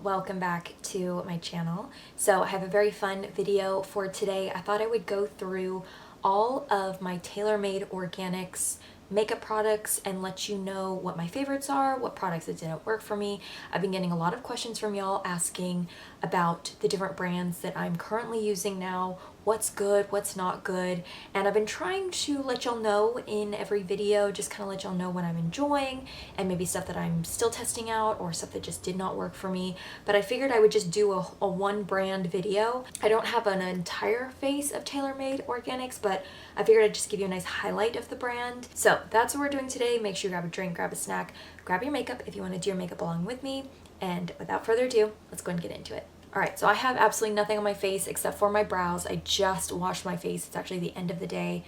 welcome back to my channel. So I have a very fun video for today. I thought I would go through all of my tailor-made organics makeup products and let you know what my favorites are, what products that didn't work for me. I've been getting a lot of questions from y'all asking about the different brands that I'm currently using now, what's good, what's not good, and I've been trying to let y'all know in every video, just kind of let y'all know what I'm enjoying and maybe stuff that I'm still testing out or stuff that just did not work for me. But I figured I would just do a one brand video. I don't have an entire face of tailor-made organics, but I figured I'd just give you a nice highlight of the brand. So that's what we're doing today. Make sure you grab a drink, grab a snack, grab your makeup if you want to do your makeup along with me. And without further ado, let's go and get into it. Alright, so I have absolutely nothing on my face except for my brows. I just washed my face. It's actually the end of the day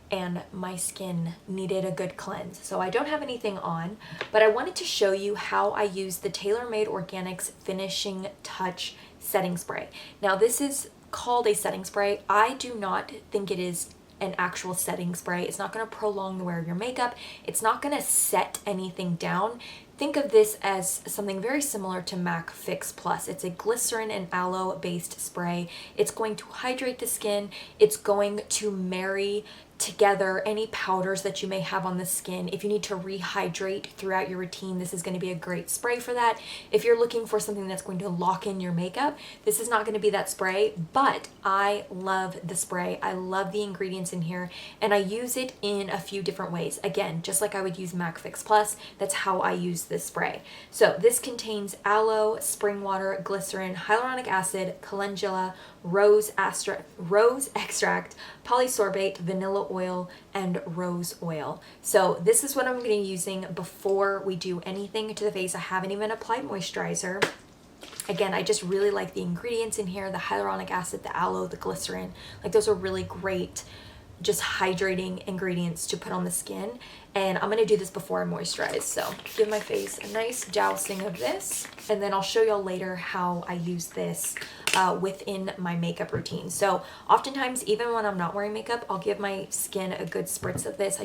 and my skin needed a good cleanse. So I don't have anything on, but I wanted to show you how I use the TaylorMade Organics Finishing Touch Setting Spray. Now this is called a setting spray. I do not think it is an actual setting spray. It's not going to prolong the wear of your makeup. It's not going to set anything down. Think of this as something very similar to MAC Fix Plus. It's a glycerin and aloe based spray. It's going to hydrate the skin. It's going to marry together any powders that you may have on the skin. If you need to rehydrate throughout your routine, this is going to be a great spray for that. If you're looking for something that's going to lock in your makeup, this is not going to be that spray, but I love the spray. I love the ingredients in here, and I use it in a few different ways. Again, just like I would use MAC Fix Plus, that's how I use this spray. So this contains aloe, spring water, glycerin, hyaluronic acid, calendula, rose extract, polysorbate, vanilla oil, and rose oil. So this is what I'm going to be using before we do anything to the face. I haven't even applied moisturizer. Again, I just really like the ingredients in here, the hyaluronic acid, the aloe, the glycerin. Like, those are really great just hydrating ingredients to put on the skin, and I'm going to do this before I moisturize. So give my face a nice dousing of this, and then I'll show y'all later how I use this within my makeup routine. So oftentimes, even when I'm not wearing makeup, I'll give my skin a good spritz of this.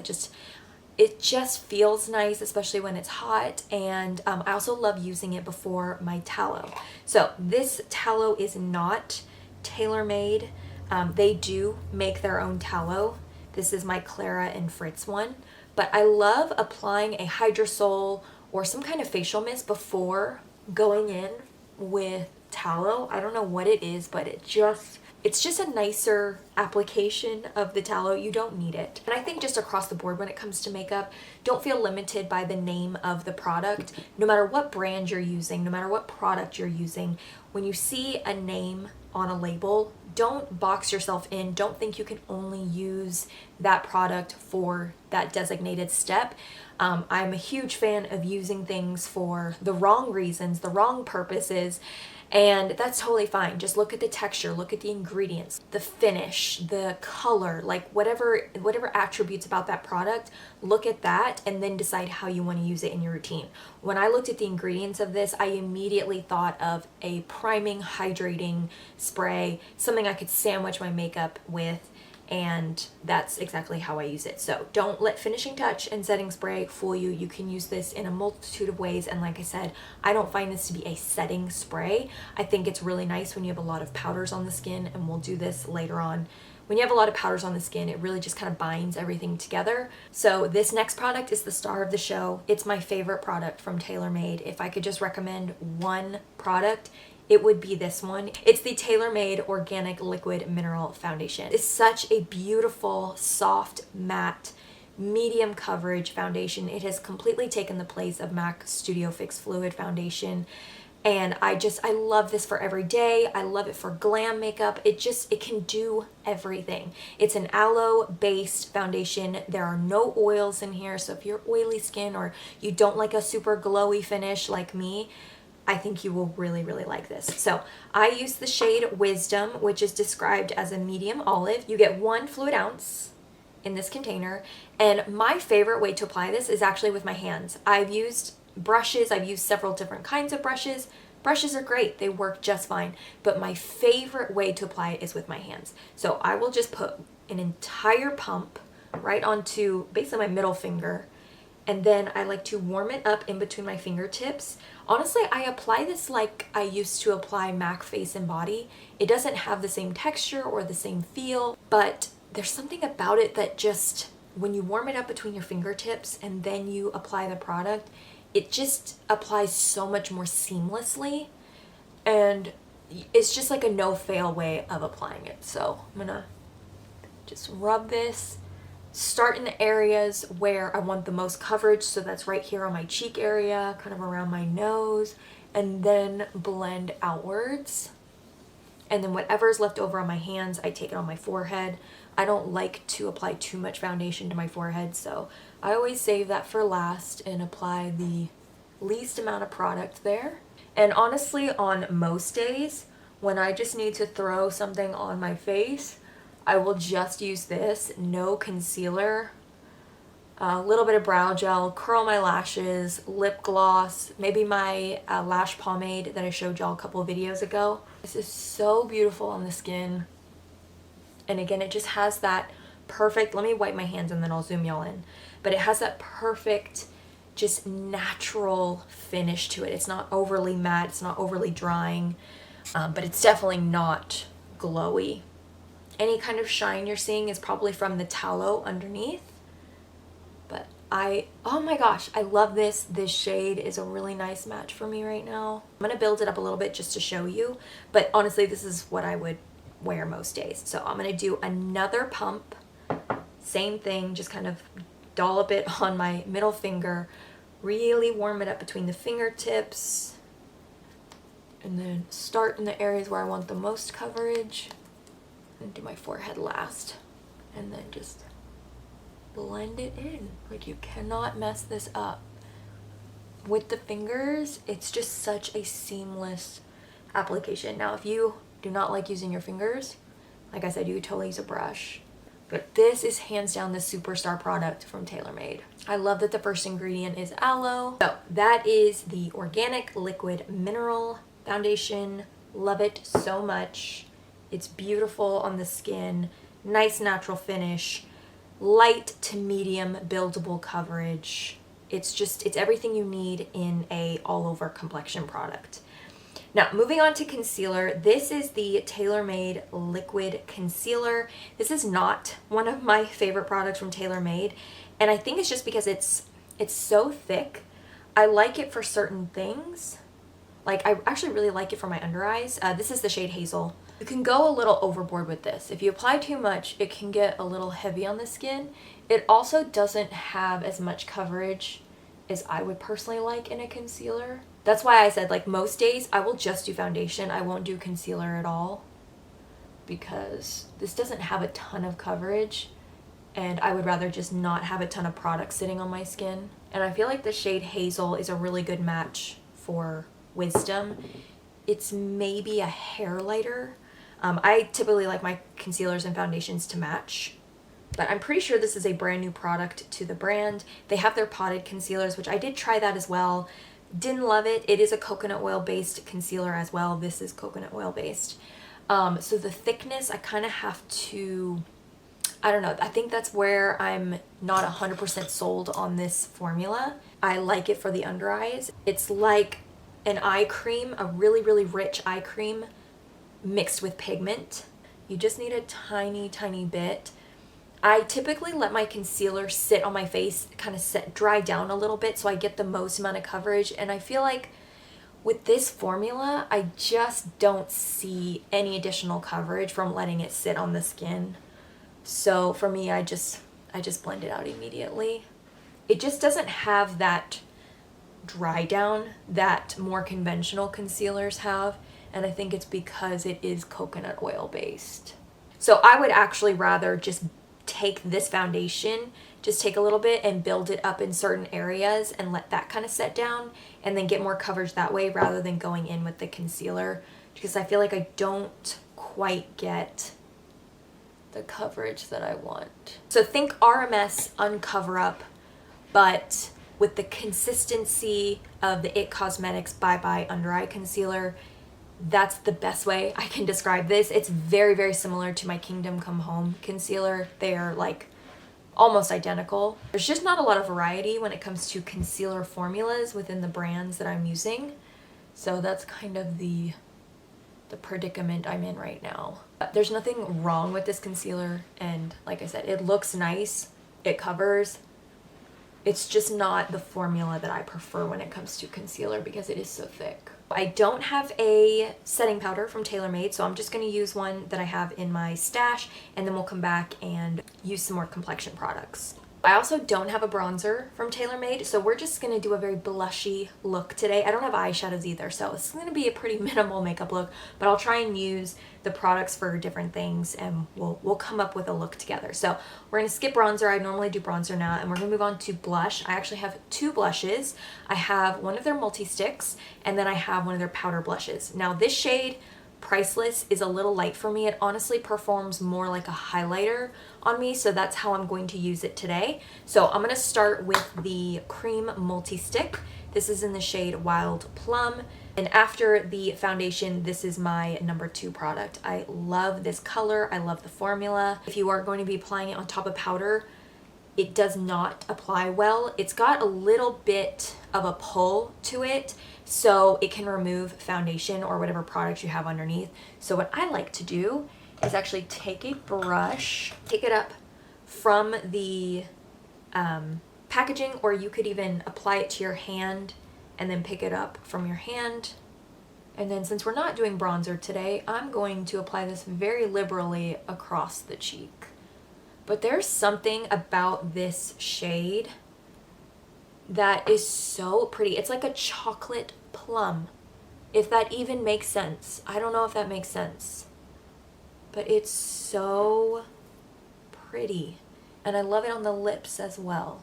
It just feels nice, especially when it's hot, and I also love using it before my tallow. So this tallow is not tailor-made. They do make their own tallow. This is my Clara and Fritz one, but I love applying a hydrosol or some kind of facial mist before going in with tallow. I don't know what it is, but it's just a nicer application of the tallow. You don't need it. And I think just across the board when it comes to makeup, don't feel limited by the name of the product. No matter what brand you're using, no matter what product you're using, when you see a name on a label, don't box yourself in. Don't think you can only use that product for that designated step. I'm a huge fan of using things for the wrong reasons, the wrong purposes, and that's totally fine. Just look at the texture, look at the ingredients, the finish, the color, like whatever attributes about that product, look at that and then decide how you want to use it in your routine. When I looked at the ingredients of this, I immediately thought of a priming, hydrating spray, something I could sandwich my makeup with, and that's exactly how I use it. So don't let finishing touch and setting spray fool you. You can use this in a multitude of ways, and like I said, I don't find this to be a setting spray. I think it's really nice when you have a lot of powders on the skin, and we'll do this later on. When you have a lot of powders on the skin, it really just kind of binds everything together. So this next product is the star of the show. It's my favorite product from TaylorMade. If I could just recommend one product, it would be this one. It's the TaylorMade Organic Liquid Mineral Foundation. It's such a beautiful, soft, matte, medium coverage foundation. It has completely taken the place of MAC Studio Fix Fluid Foundation. And I love this for every day. I love it for glam makeup. It can do everything. It's an aloe-based foundation. There are no oils in here, so if you're oily skin or you don't like a super glowy finish like me, I think you will really, really like this. So I use the shade Wisdom, which is described as a medium olive. You get 1 fluid ounce in this container, and my favorite way to apply this is actually with my hands. I've used brushes. I've used several different kinds of brushes. Brushes are great. They work just fine, but my favorite way to apply it is with my hands. So I will just put an entire pump right onto basically my middle finger, and then I like to warm it up in between my fingertips. Honestly, I apply this like I used to apply MAC Face and Body. It doesn't have the same texture or the same feel, but there's something about it that just, when you warm it up between your fingertips and then you apply the product, it just applies so much more seamlessly, and it's just like a no-fail way of applying it. So I'm gonna just rub this, start in the areas where I want the most coverage, so that's right here on my cheek area, kind of around my nose, and then blend outwards. And then whatever's left over on my hands, I take it on my forehead. I don't like to apply too much foundation to my forehead, so I always save that for last and apply the least amount of product there. And honestly, on most days, when I just need to throw something on my face, I will just use this, no concealer, a little bit of brow gel, curl my lashes, lip gloss, maybe my lash pomade that I showed y'all a couple of videos ago. This is so beautiful on the skin. And again, it just has that perfect, let me wipe my hands and then I'll zoom y'all in, but it has that perfect, just natural finish to it. It's not overly matte, it's not overly drying, but it's definitely not glowy. Any kind of shine you're seeing is probably from the tallow underneath. But oh my gosh, I love this. This shade is a really nice match for me right now. I'm gonna build it up a little bit just to show you, but honestly, this is what I would wear most days. So I'm gonna do another pump. Same thing, just kind of dollop it on my middle finger, really warm it up between the fingertips, and then start in the areas where I want the most coverage, and do my forehead last, and then just blend it in. Like, you cannot mess this up. With the fingers, it's just such a seamless application. Now, if you do not like using your fingers, like I said, you could totally use a brush. But this is hands down the superstar product from TaylorMade. I love that the first ingredient is aloe. So that is the Organic Liquid Mineral Foundation. Love it so much. It's beautiful on the skin, nice natural finish, light to medium buildable coverage. It's everything you need in a all-over complexion product. Now, moving on to concealer, this is the TaylorMade Liquid Concealer. This is not one of my favorite products from TaylorMade, and I think it's just because it's so thick. I like it for certain things. Like, I actually really like it for my under eyes. This is the shade Hazel. You can go a little overboard with this. If you apply too much, it can get a little heavy on the skin. It also doesn't have as much coverage as I would personally like in a concealer. That's why I said, like, most days I will just do foundation. I won't do concealer at all because this doesn't have a ton of coverage, and I would rather just not have a ton of product sitting on my skin. And I feel like the shade Hazel is a really good match for Wisdom. It's maybe a hair lighter. I typically like my concealers and foundations to match, but I'm pretty sure this is a brand new product to the brand. They have their potted concealers, which I did try that as well. Didn't love it. It is a coconut oil based concealer as well. This is coconut oil based. So the thickness, I kind of have to, I don't know. I think that's where I'm not 100% sold on this formula. I like it for the under eyes. It's like an eye cream, a really, really rich eye cream mixed with pigment. You just need a tiny, tiny bit. I typically let my concealer sit on my face, kind of dry down a little bit so I get the most amount of coverage. And I feel like with this formula, I just don't see any additional coverage from letting it sit on the skin. So for me, I just blend it out immediately. It just doesn't have that dry down that more conventional concealers have. And I think it's because it is coconut oil based. So I would actually rather just take this foundation, just take a little bit and build it up in certain areas and let that kind of set down and then get more coverage that way rather than going in with the concealer, because I feel like I don't quite get the coverage that I want. So think RMS Uncover Up, but with the consistency of the IT Cosmetics Bye Bye Under Eye Concealer. That's the best way I can describe this. It's very, very similar to my Kingdom Come Home concealer. They are like almost identical. There's just not a lot of variety when it comes to concealer formulas within the brands that I'm using. So that's kind of the predicament I'm in right now. There's nothing wrong with this concealer, and like I said, it looks nice, it covers. It's just not the formula that I prefer when it comes to concealer because it is so thick. I don't have a setting powder from TaylorMade, so I'm just going to use one that I have in my stash, and then we'll come back and use some more complexion products. I also don't have a bronzer from TaylorMade, so we're just going to do a very blushy look today. I don't have eyeshadows either, so it's going to be a pretty minimal makeup look, but I'll try and use the products for different things, and we'll come up with a look together. So we're going to skip bronzer. I normally do bronzer now, and we're going to move on to blush. I actually have two blushes. I have one of their multi-sticks, and then I have one of their powder blushes. Now this shade, Priceless, is a little light for me. It honestly performs more like a highlighter on me, so that's how I'm going to use it today. So I'm going to start with the cream multi-stick. This is in the shade Wild Plum. And after the foundation, this is my number 2 product. I love this color. I love the formula. If you are going to be applying it on top of powder, it does not apply well. It's got a little bit of a pull to it, so it can remove foundation or whatever product you have underneath. So what I like to do is actually take a brush, pick it up from the packaging, or you could even apply it to your hand and then pick it up from your hand. And then since we're not doing bronzer today, I'm going to apply this very liberally across the cheek. But there's something about this shade that is so pretty. It's like a chocolate plum, if that even makes sense. I don't know if that makes sense, but it's so pretty. And I love it on the lips as well.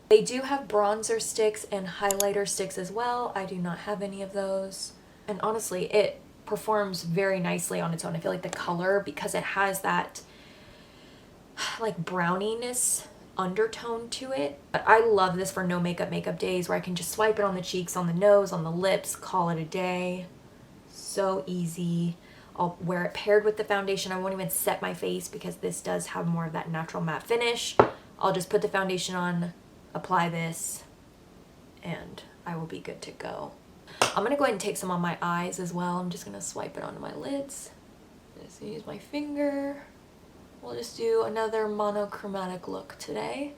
They do have bronzer sticks and highlighter sticks as well. I do not have any of those. And honestly, it performs very nicely on its own. I feel like the color, because it has that like browniness undertone to it. But I love this for no makeup days, where I can just swipe it on the cheeks, on the nose, on the lips, call it a day. So easy. I'll wear it paired with the foundation. I won't even set my face because this does have more of that natural matte finish. I'll just put the foundation on, apply this, and I will be good to go. I'm gonna go ahead and take some on my eyes as well. I'm just gonna swipe it onto my lids. Just use my finger. We'll just do another monochromatic look today.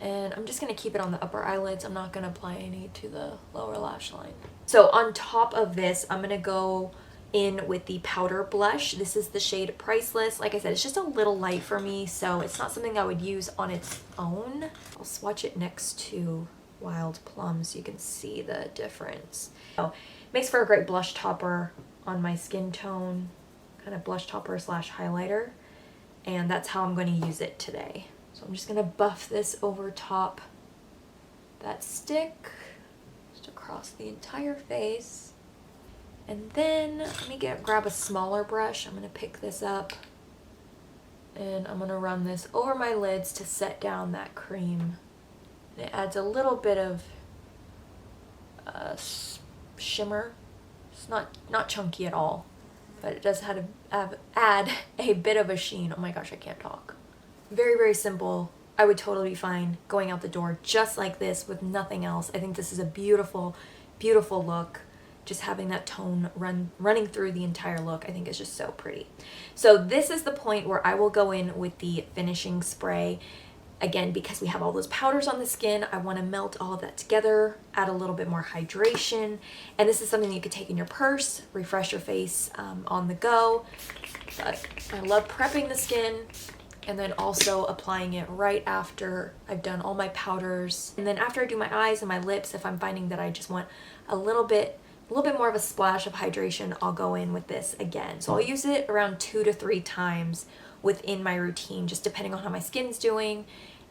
And I'm just going to keep it on the upper eyelids. I'm not going to apply any to the lower lash line. So on top of this, I'm going to go in with the powder blush. This is the shade Priceless. Like I said, it's just a little light for me, so it's not something I would use on its own. I'll swatch it next to Wild Plum so you can see the difference. So it makes for a great blush topper on my skin tone. Kind of blush topper slash highlighter, and that's how I'm going to use it today. So I'm just going to buff this over top that stick, just across the entire face. And then let me grab a smaller brush. I'm going to pick this up, and I'm going to run this over my lids to set down that cream. And it adds a little bit of shimmer. It's not chunky at all, but it does add a bit of a sheen. Oh my gosh, I can't talk. Very, very simple. I would totally be fine going out the door just like this with nothing else. I think this is a beautiful, beautiful look. Just having that tone running through the entire look, I think is just so pretty. So this is the point where I will go in with the finishing spray. Again, because we have all those powders on the skin, I want to melt all of that together, add a little bit more hydration. And this is something you could take in your purse, refresh your face on the go. But I love prepping the skin and then also applying it right after I've done all my powders. And then after I do my eyes and my lips, if I'm finding that I just want a little bit more of a splash of hydration, I'll go in with this again. So I'll use it around 2 to 3 times within my routine, just depending on how my skin's doing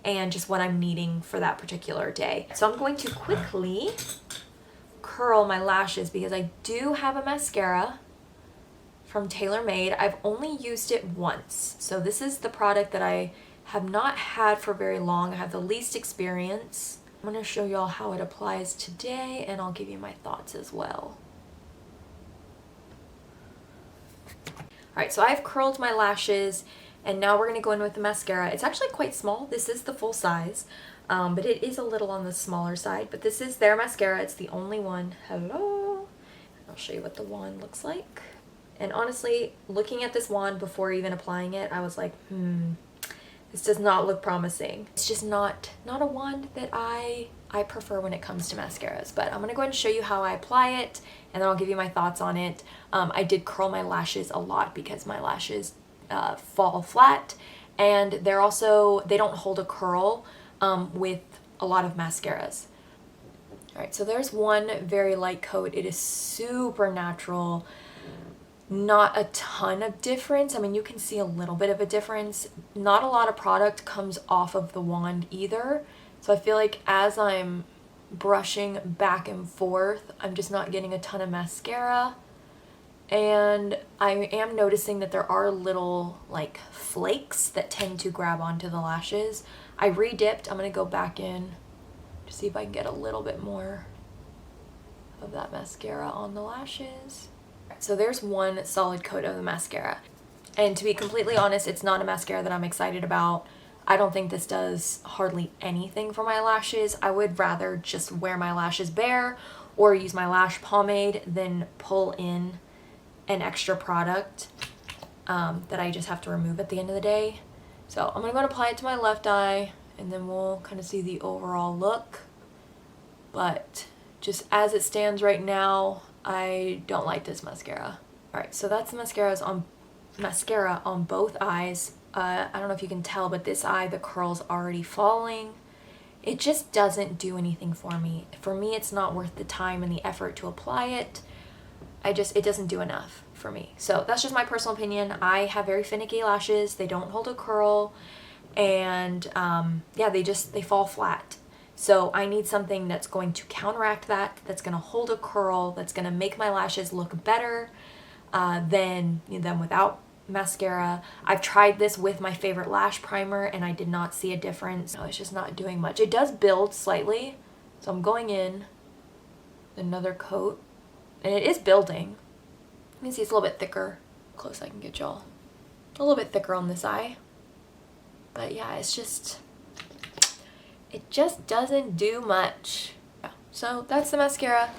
and just what I'm needing for that particular day. So I'm going to quickly curl my lashes because I do have a mascara from TaylorMade. I've only used it once. So this is the product that I have not had for very long. I have the least experience. I'm going to show y'all how it applies today, and I'll give you my thoughts as well. Alright, so I've curled my lashes, And now we're going to go in with the mascara. It's actually quite small. This is the full size, but it is a little on the smaller side. But this is their mascara. It's the only one. Hello. I'll show you what the wand looks like. And honestly, looking at this wand before even applying it, I was like, this does not look promising. It's just not a wand that I prefer when it comes to mascaras. But I'm going to go ahead and show you how I apply it, and then I'll give you my thoughts on it. I did curl my lashes a lot because my lashes fall flat, and they don't hold a curl with a lot of mascaras. Alright, so there's one very light coat. It is super natural. Not a ton of difference. I mean, you can see a little bit of a difference. Not a lot of product comes off of the wand either. So I feel like as I'm brushing back and forth, I'm just not getting a ton of mascara. And I am noticing that there are little like flakes that tend to grab onto the lashes. I re-dipped. I'm going to go back in to see if I can get a little bit more of that mascara on the lashes. So there's one solid coat of the mascara. And to be completely honest, it's not a mascara that I'm excited about. I don't think this does hardly anything for my lashes. I would rather just wear my lashes bare or use my lash pomade than pull in an extra product that I just have to remove at the end of the day. So I'm going to go and apply it to my left eye, and then we'll kind of see the overall look. But just as it stands right now, I don't like this mascara. Alright, so that's the mascara on both eyes. I don't know if you can tell, but this eye, the curl's already falling. It just doesn't do anything for me. For me, it's not worth the time and the effort to apply it. It doesn't do enough for me. So that's just my personal opinion. I have very finicky lashes. They don't hold a curl, and yeah, they fall flat. So I need something that's going to counteract that, that's going to hold a curl, that's going to make my lashes look better than without mascara. I've tried this with my favorite lash primer, and I did not see a difference. No, it's just not doing much. It does build slightly, so I'm going in another coat, and it is building. You can see it's a little bit thicker. Close I can get y'all. A little bit thicker on this eye. But yeah, it just doesn't do much. Yeah. So that's the mascara.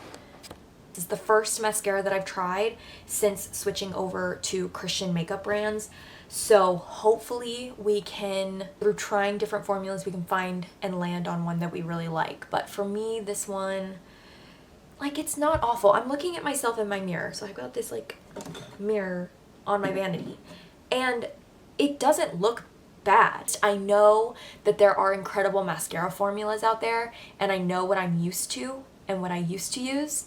This is the first mascara that I've tried since switching over to Christian makeup brands. So hopefully we can, through trying different formulas, we can find and land on one that we really like. But for me, this one, like, it's not awful. I'm looking at myself in my mirror. So I've got this like mirror on my vanity, and it doesn't look bad. I know that there are incredible mascara formulas out there, and I know what I'm used to and what I used to use.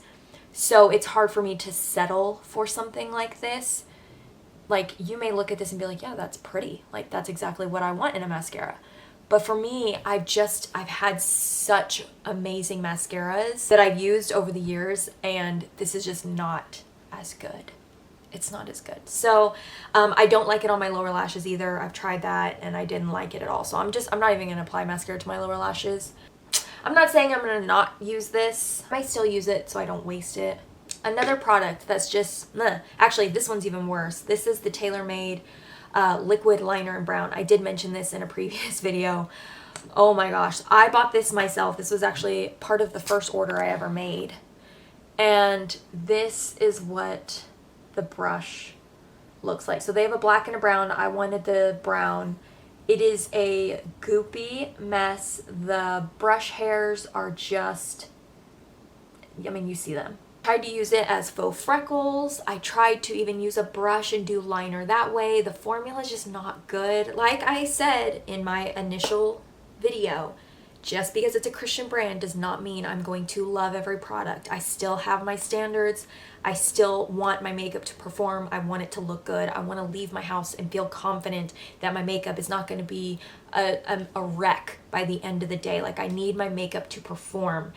So it's hard for me to settle for something like this. Like, you may look at this and be like, yeah, that's pretty. Like, that's exactly what I want in a mascara. But for me, I've had such amazing mascaras that I've used over the years, and this is just not as good. It's not as good. So I don't like it on my lower lashes either. I've tried that and I didn't like it at all. So I'm not even gonna apply mascara to my lower lashes. I'm not saying I'm gonna not use this. I still use it so I don't waste it. Another product that's just, actually this one's even worse. This is the TaylorMade liquid liner in brown. I did mention this in a previous video. Oh my gosh, I bought this myself. This was actually part of the first order I ever made. And this is what the brush looks like. So they have a black and a brown. I wanted the brown. It is a goopy mess. The brush hairs are just, I mean, you see them. I tried to use it as faux freckles. I tried to even use a brush and do liner that way. The formula is just not good. Like I said in my initial video, just because it's a Christian brand does not mean I'm going to love every product. I still have my standards. I still want my makeup to perform. I want it to look good. I want to leave my house and feel confident that my makeup is not going to be a wreck by the end of the day. Like, I need my makeup to perform.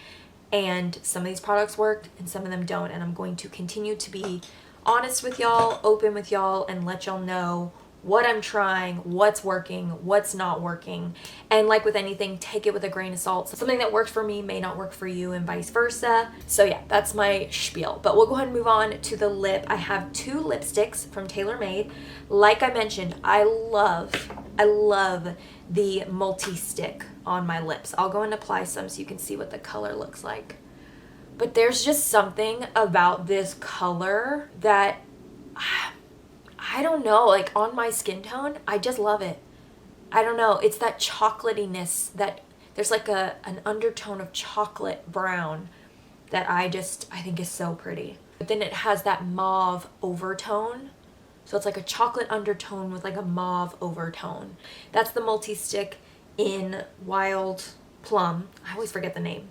And some of these products worked and some of them don't. And I'm going to continue to be honest with y'all, open with y'all, and let y'all know what I'm trying, what's working, what's not working. And like with anything, take it with a grain of salt. So something that works for me may not work for you and vice versa. So yeah, that's my spiel. But we'll go ahead and move on to the lip. I have 2 lipsticks from TaylorMade. Like I mentioned, I love the multi-stick on my lips. I'll go and apply some so you can see what the color looks like. But there's just something about this color that I don't know, like on my skin tone, I just love it. I don't know, it's that chocolatiness, that there's like an undertone of chocolate brown that I think is so pretty. But then it has that mauve overtone. So it's like a chocolate undertone with like a mauve overtone. That's the multi-stick in Wild Plum. I always forget the name.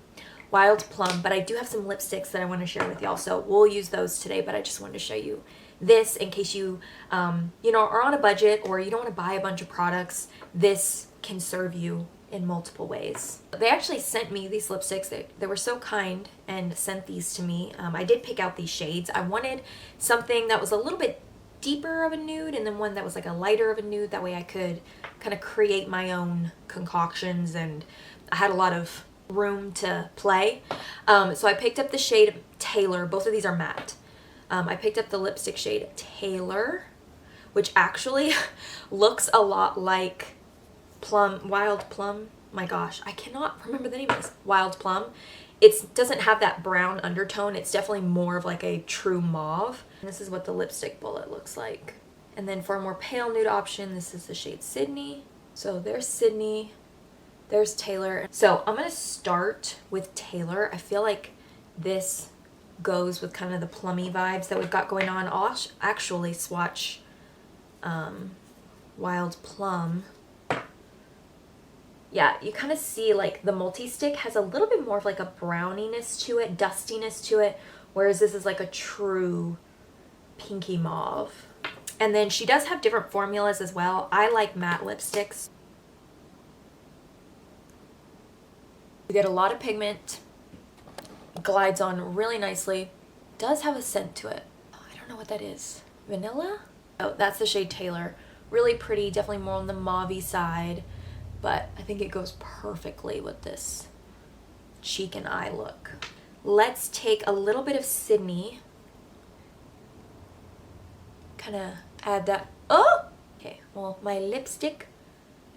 Wild Plum, but I do have some lipsticks that I want to share with y'all, so we'll use those today, but I just wanted to show you this in case you, you know, are on a budget or you don't want to buy a bunch of products. This can serve you in multiple ways. They actually sent me these lipsticks. They were so kind and sent these to me. I did pick out these shades. I wanted something that was a little bit deeper of a nude and then one that was like a lighter of a nude. That way I could kind of create my own concoctions and I had a lot of room to play. So I picked up the shade Taylor. Both of these are matte. I picked up the lipstick shade Taylor, which actually looks a lot like Plum, Wild Plum. My gosh, I cannot remember the name of this. Wild Plum. It doesn't have that brown undertone. It's definitely more of like a true mauve. And this is what the lipstick bullet looks like. And then for a more pale nude option, this is the shade Sidney. So there's Sidney, there's Taylor. So I'm gonna start with Taylor. I feel like this goes with kind of the plummy vibes that we've got going on. I'll actually swatch Wild Plum. Yeah, you kind of see like the multi-stick has a little bit more of like a browniness to it, dustiness to it, whereas this is like a true pinky mauve. And then she does have different formulas as well. I like matte lipsticks. You get a lot of pigment, glides on really nicely, does have a scent to it. I don't know what that is. Vanilla? Oh, that's the shade Taylor. Really pretty, definitely more on the mauve-y side, but I think it goes perfectly with this cheek and eye look. Let's take a little bit of Sidney, kind of add that. Oh! Okay, well, my lipstick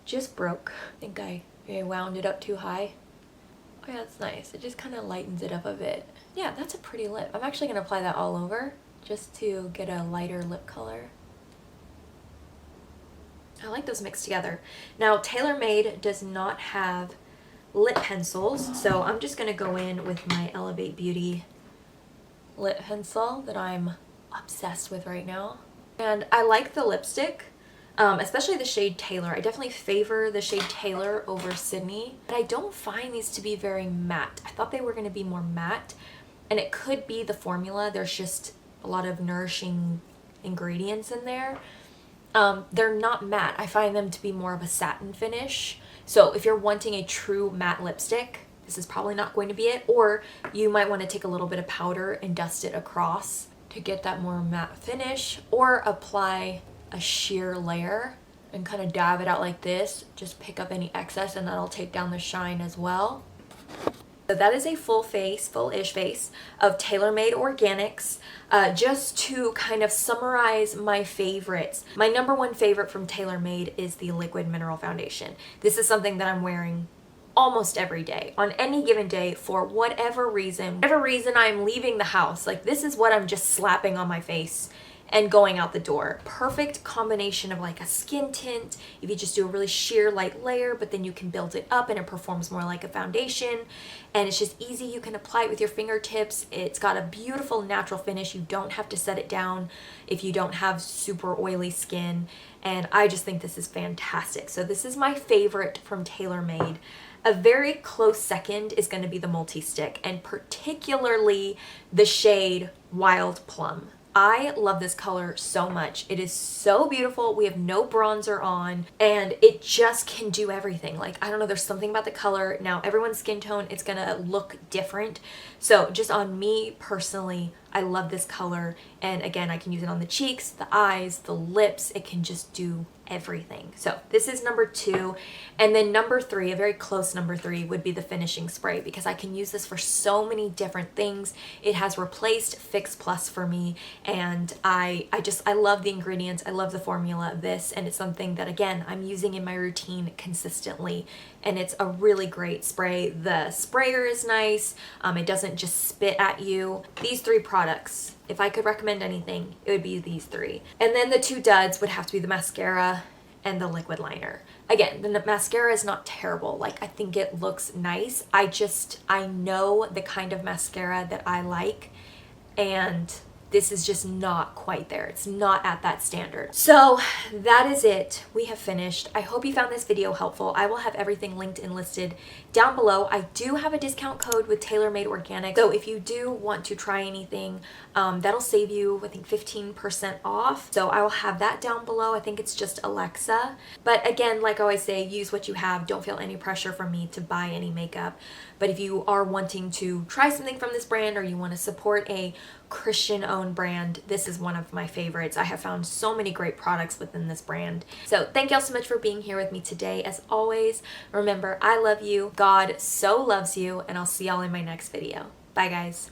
just broke. I think I wound it up too high. Oh yeah, that's nice. It just kind of lightens it up a bit. Yeah, that's a pretty lip. I'm actually going to apply that all over just to get a lighter lip color. I like those mixed together. Now, TaylorMade does not have lip pencils, so I'm just going to go in with my Elevate Beauty lip pencil that I'm obsessed with right now. And I like the lipstick. Especially the shade Taylor. I definitely favor the shade Taylor over Sidney, but I don't find these to be very matte. I thought they were going to be more matte, and it could be the formula. There's just a lot of nourishing ingredients in there. They're not matte. I find them to be more of a satin finish. So if you're wanting a true matte lipstick, this is probably not going to be it, or you might want to take a little bit of powder and dust it across to get that more matte finish, or apply a sheer layer and kind of dab it out like this. Just pick up any excess and that'll take down the shine as well. So that is a full-ish face of TaylorMade Organics. Just to kind of summarize my favorites. My number one favorite from TaylorMade is the Liquid Mineral Foundation. This is something that I'm wearing almost every day, on any given day, for whatever reason I'm leaving the house. Like, this is what I'm just slapping on my face and going out the door. Perfect combination of like a skin tint, if you just do a really sheer light layer, but then you can build it up and it performs more like a foundation. And it's just easy, you can apply it with your fingertips. It's got a beautiful natural finish. You don't have to set it down if you don't have super oily skin. And I just think this is fantastic. So this is my favorite from TaylorMade. A very close second is going to be the multi-stick, and particularly the shade Wild Plum. I love this color so much. It is so beautiful. We have no bronzer on and it just can do everything. Like, I don't know, there's something about the color. Now, everyone's skin tone, it's gonna look different. So just on me personally, I love this color. And again, I can use it on the cheeks, the eyes, the lips. It can just do everything. So this is number 2. And then number 3, a very close number 3, would be the finishing spray, because I can use this for so many different things. It has replaced Fix Plus for me, and I love the ingredients. I love the formula of this, and it's something that, again, I'm using in my routine consistently, and it's a really great spray. The sprayer is nice. It doesn't just spit at you. These 3 products, if I could recommend anything, it would be these 3. And then the 2 duds would have to be the mascara and the liquid liner. Again, the mascara is not terrible. Like, I think it looks nice. I know the kind of mascara that I like, and this is just not quite there. It's not at that standard. So that is it. We have finished. I hope you found this video helpful. I will have everything linked and listed down below. I do have a discount code with TaylorMade Organic. So if you do want to try anything, that'll save you, I think, 15% off. So I will have that down below. I think it's just Alexa. But again, like I always say, use what you have. Don't feel any pressure from me to buy any makeup. But if you are wanting to try something from this brand, or you want to support a Christian-owned brand, this is one of my favorites. I have found so many great products within this brand. So thank y'all so much for being here with me today. As always, remember, I love you, God so loves you, and I'll see y'all in my next video. Bye, guys.